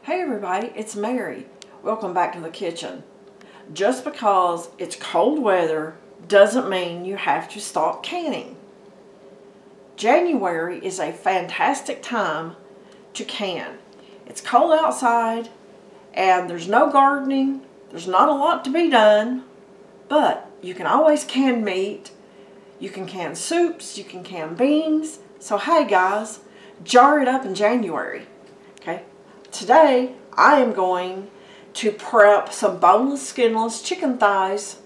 Hey everybody, it's Mary. Welcome back to the kitchen. Just because it's cold weather doesn't mean you have to stop canning. January is a fantastic time to can. It's cold outside and there's no gardening, there's not a lot to be done, but you can always can meat, you can can soups, you can can beans. So hey guys, jar it up in January. Okay. Today, I am going to prep some boneless, skinless chicken thighs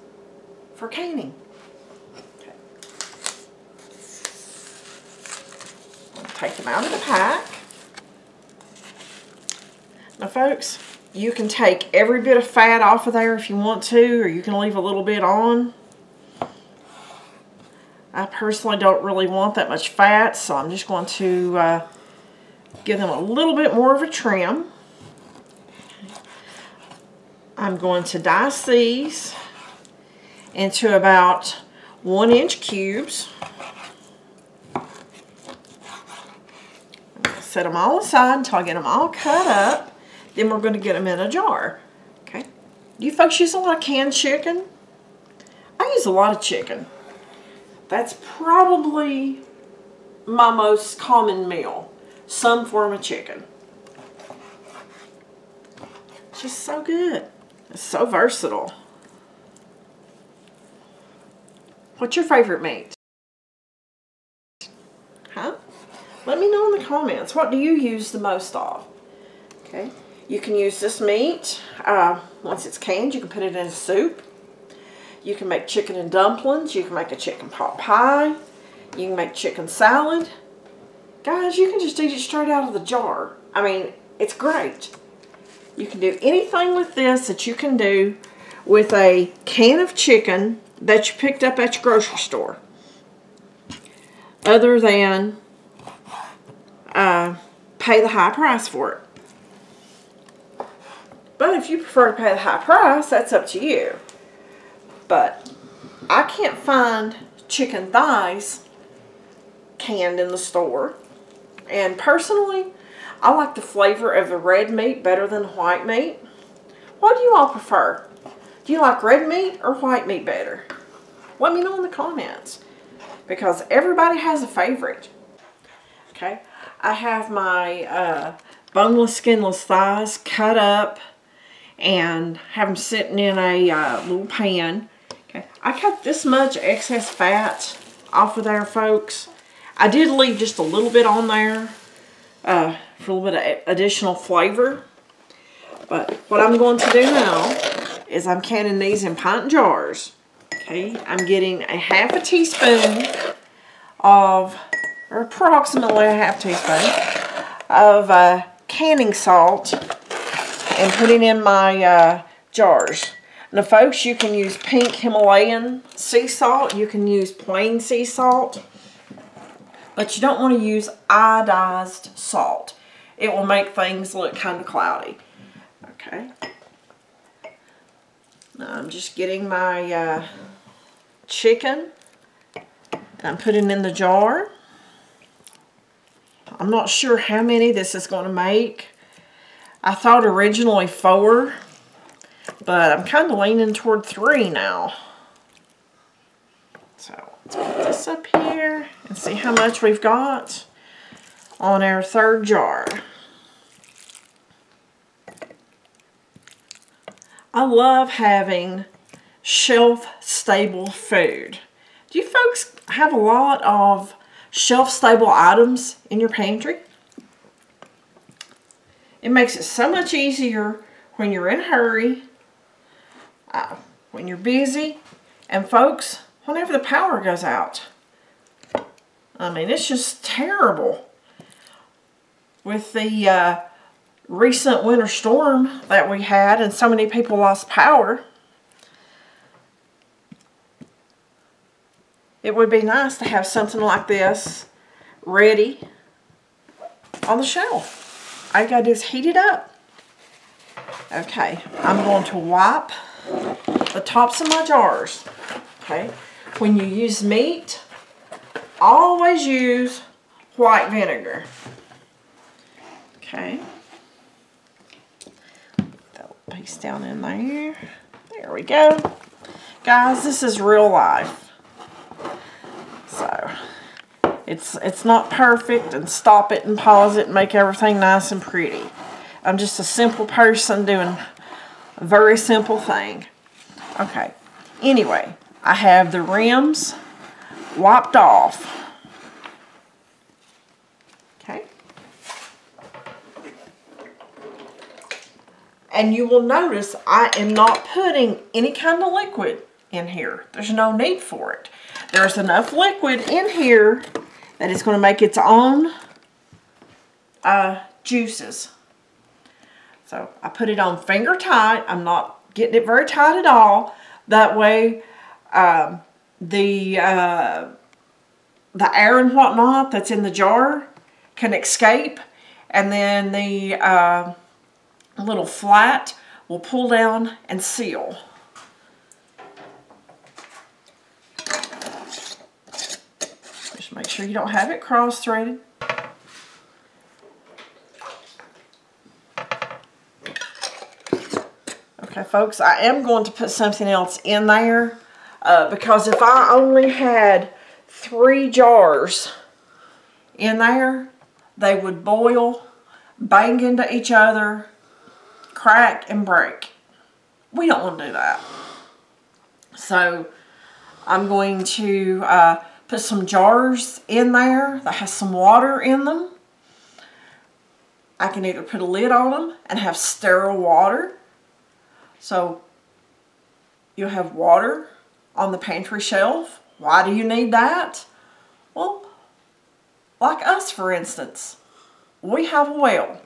for canning. Okay. Take them out of the pack. Now folks, you can take every bit of fat off of there if you want to, or you can leave a little bit on. I personally don't really want that much fat, so I'm just going to give them a little bit more of a trim. I'm going to dice these into about 1-inch cubes. I'm going to set them all aside until I get them all cut up. Then we're going to get them in a jar. Okay. You folks use a lot of canned chicken? I use a lot of chicken. That's probably my most common meal. Some form of chicken. It's just so good. It's so versatile. What's your favorite meat? Huh? Let me know in the comments. What do you use the most of? Okay. You can use this meat. Once it's canned, you can put it in a soup. You can make chicken and dumplings. You can make a chicken pot pie. You can make chicken salad. Guys, you can just eat it straight out of the jar. I mean, it's great. You can do anything with this that you can do with a can of chicken that you picked up at your grocery store. Other than pay the high price for it. But if you prefer to pay the high price, that's up to you. But I can't find chicken thighs canned in the store. And personally, I like the flavor of the red meat better than white meat. What do you all prefer? Do you like red meat or white meat better? Let me know in the comments, because everybody has a favorite. Okay, I have my boneless, skinless thighs cut up and have them sitting in a little pan. Okay, I cut this much excess fat off of there, folks. I did leave just a little bit on there for a little bit of additional flavor. But what I'm going to do now is I'm canning these in pint jars. Okay, I'm getting a half a teaspoon of, or approximately a half teaspoon of canning salt and putting in my jars. Now folks, you can use pink Himalayan sea salt. You can use plain sea salt. But you don't want to use iodized salt. It will make things look kind of cloudy. Okay. Now I'm just getting my chicken. And I'm putting in the jar. I'm not sure how many this is going to make. I thought originally 4. But I'm kind of leaning toward 3 now. So let's put this up here and see how much we've got on our 3rd jar. I love having shelf-stable food. Do you folks have a lot of shelf-stable items in your pantry? It makes it so much easier when you're in a hurry, when you're busy, and folks, whenever the power goes out. I mean, it's just terrible. With the recent winter storm that we had and so many people lost power, it would be nice to have something like this ready on the shelf. All you gotta do is heat it up. Okay, I'm going to wipe the tops of my jars. Okay, when you use meat, always use white vinegar. Okay. piece down in there. There we go. Guys, this is real life. So, it's not perfect, and stop it and pause it and make everything nice and pretty. I'm just a simple person doing a very simple thing. Okay, anyway, I have the rims wiped off. Okay. And you will notice I am not putting any kind of liquid in here. There's no need for it. There's enough liquid in here that it's going to make its own juices. So I put it on finger tight. I'm not getting it very tight at all. That way the air and whatnot that's in the jar can escape, and then the little flat will pull down and seal. Just make sure you don't have it cross-threaded. Okay, folks, I am going to put something else in there because if I only had 3 jars in there, they would boil, bang into each other, crack, and break. We don't want to do that. So I'm going to put some jars in there that has some water in them. I can either put a lid on them and have sterile water. So you'll have water on the pantry shelf. Why do you need that? Well, like us, for instance, we have a well.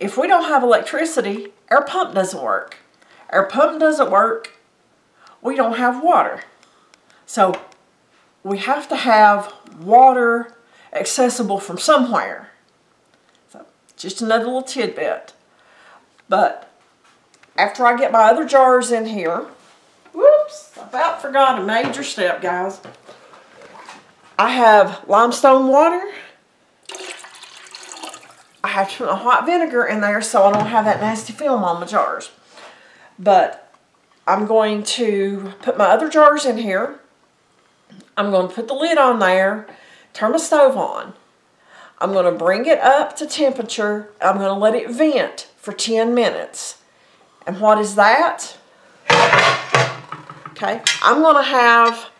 If we don't have electricity, our pump doesn't work. Our pump doesn't work, we don't have water. So we have to have water accessible from somewhere. So just another little tidbit. But after I get my other jars in here, whoops, I about forgot a major step, guys. I have limestone water. I have to put my white vinegar in there so I don't have that nasty film on my jars. But I'm going to put my other jars in here. I'm going to put the lid on there, turn my stove on. I'm going to bring it up to temperature. I'm going to let it vent for 10 minutes. And what is that? Okay, I'm going to have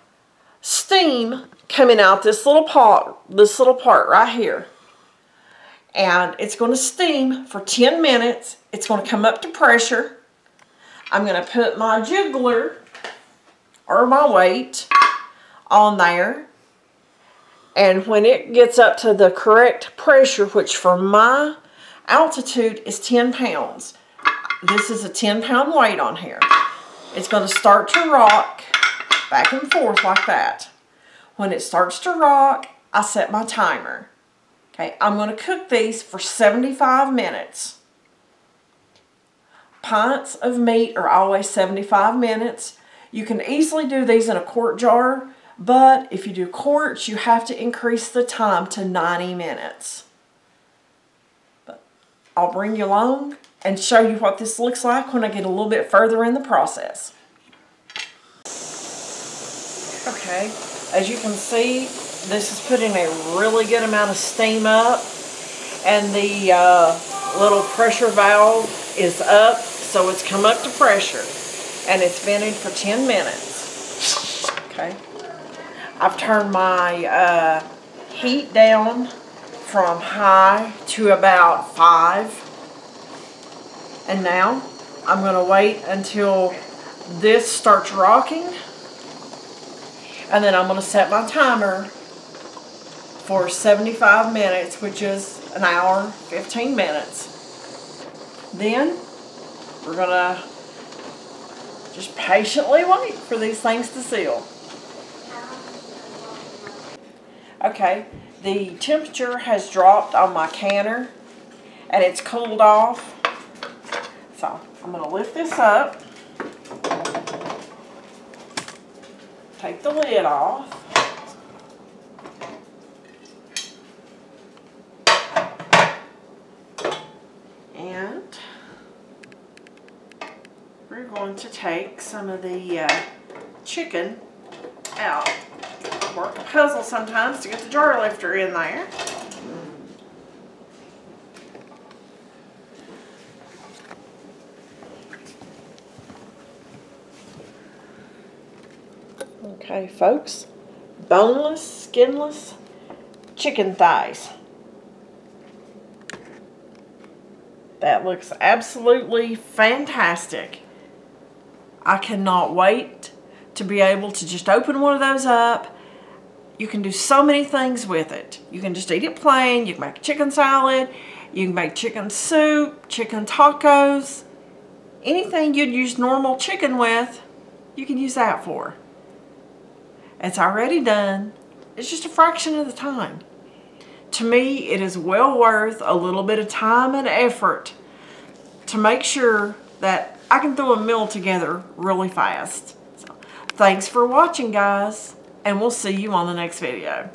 steam coming out this little part right here. And it's going to steam for 10 minutes. It's going to come up to pressure. I'm going to put my jiggler or my weight on there. And when it gets up to the correct pressure, which for my altitude is 10 pounds, this is a 10-pound weight on here. It's going to start to rock back and forth like that. When it starts to rock, I set my timer. Okay, I'm going to cook these for 75 minutes. Pints of meat are always 75 minutes. You can easily do these in a quart jar, but if you do quarts, you have to increase the time to 90 minutes. But I'll bring you along and show you what this looks like when I get a little bit further in the process. Okay, as you can see, this is putting a really good amount of steam up, and the little pressure valve is up, so it's come up to pressure, and it's vented for 10 minutes. Okay, I've turned my heat down from high to about 5. And now I'm going to wait until this starts rocking, and then I'm going to set my timer for 75 minutes, which is an hour, 15 minutes. Then we're going to just patiently wait for these things to seal. Okay, the temperature has dropped on my canner and it's cooled off. So I'm going to lift this up, take the lid off, and going to take some of the chicken out. Work a puzzle sometimes to get the jar lifter in there. Okay, folks, boneless, skinless chicken thighs. That looks absolutely fantastic. I cannot wait to be able to just open one of those up. You can do so many things with it. You can just eat it plain. You can make a chicken salad. You can make chicken soup, chicken tacos. Anything you'd use normal chicken with, you can use that for. It's already done. It's just a fraction of the time. To me, it is well worth a little bit of time and effort to make sure that I can throw a meal together really fast. So, thanks for watching, guys, and we'll see you on the next video.